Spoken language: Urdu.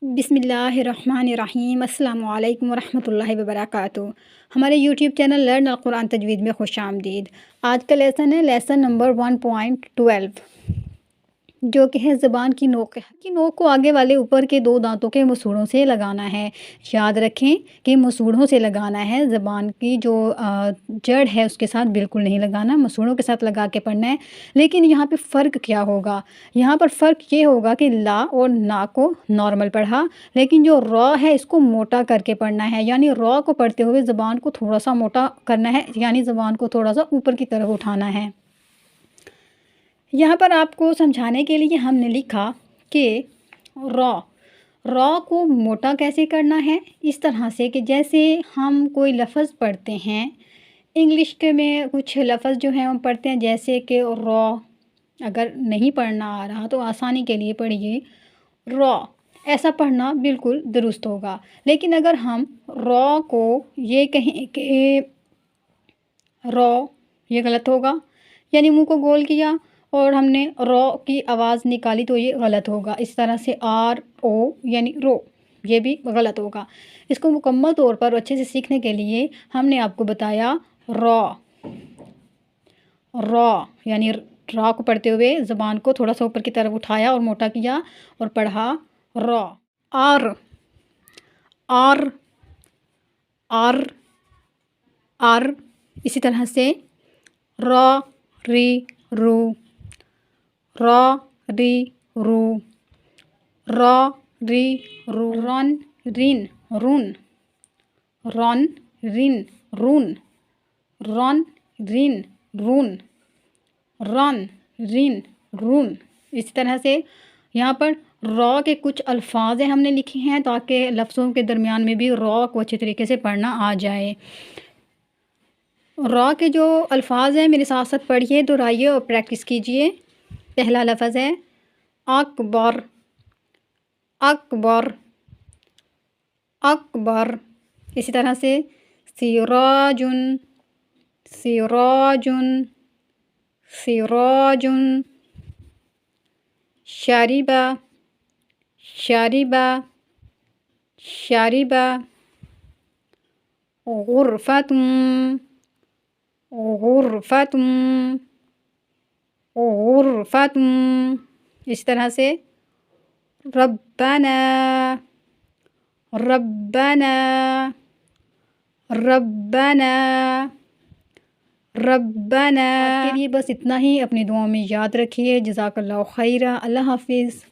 بسم اللہ الرحمن الرحیم۔ السلام علیکم ورحمۃ اللہ وبرکاتہ۔ ہمارے یوٹیوب چینل لرن القرآن تجوید میں خوش آمدید۔ آج کا لیسن ہے لیسن نمبر 1.12، جو کہ ہے زبان کی نوک کی نوک کو آگے والے اوپر کے 2 دانتوں کے مسوڑوں سے لگانا ہے۔ یاد رکھیں کہ مسوڑوں سے لگانا ہے، زبان کی جو جڑ ہے اس کے ساتھ بالکل نہیں لگانا، مسوڑوں کے ساتھ لگا کے پڑھنا ہے۔ لیکن یہاں پہ فرق کیا ہوگا؟ یہاں پر فرق یہ ہوگا کہ لا اور نا کو نارمل پڑھا، لیکن جو را ہے اس کو موٹا کر کے پڑھنا ہے، یعنی را کو پڑھتے ہوئے زبان کو تھوڑا سا موٹا کرنا ہے، یعنی زبان کو تھوڑا سا اوپر کی طرف اٹھانا ہے۔ یہاں پر آپ کو سمجھانے کے لیے ہم نے لکھا کہ را کو موٹا کیسے کرنا ہے، اس طرح سے کہ جیسے ہم کوئی لفظ پڑھتے ہیں، انگلش کے میں کچھ لفظ جو ہیں ہم پڑھتے ہیں، جیسے کہ را، اگر نہیں پڑھنا آ رہا تو آسانی کے لیے پڑھیے را، ایسا پڑھنا بالکل درست ہوگا۔ لیکن اگر ہم را کو یہ کہیں کہ را، یہ غلط ہوگا، یعنی منہ کو گول کیا اور ہم نے را کی آواز نکالی تو یہ غلط ہوگا۔ اس طرح سے آر او یعنی رو، یہ بھی غلط ہوگا۔ اس کو مکمل طور پر اچھے سے سیکھنے کے لیے ہم نے آپ کو بتایا را یعنی را کو پڑھتے ہوئے زبان کو تھوڑا سا اوپر کی طرف اٹھایا اور موٹا کیا اور پڑھا را۔ آر اسی طرح سے را ری رو، را ری رو، را ری رو، رن رین رون، رن رین رون، رن رین رون، رن رین رون۔ اسی طرح سے یہاں پر را کے کچھ الفاظ ہم نے لکھے ہیں تاکہ لفظوں کے درمیان میں بھی را کو اچھے طریقے سے پڑھنا آ جائے۔ را کے جو الفاظ ہیں میرے ساتھ ساتھ پڑھیے، دہرائیے اور پریکٹس کیجئے۔ پہلا لفظ ہے اکبر، اکبر، اکبر۔ اسی طرح سے سراجن، سراجن، سراجن۔ شاربہ، شاربہ، شاربہ۔ غرفۃ، غرفۃ، غرفۃ۔ اس طرح سے ربنا، ربنا، ربنا، ربنا۔ آج کے لیے بس اتنا ہی، اپنی دعاؤں میں یاد رکھیے۔ جزاک اللہ خیرہ۔ اللہ حافظ۔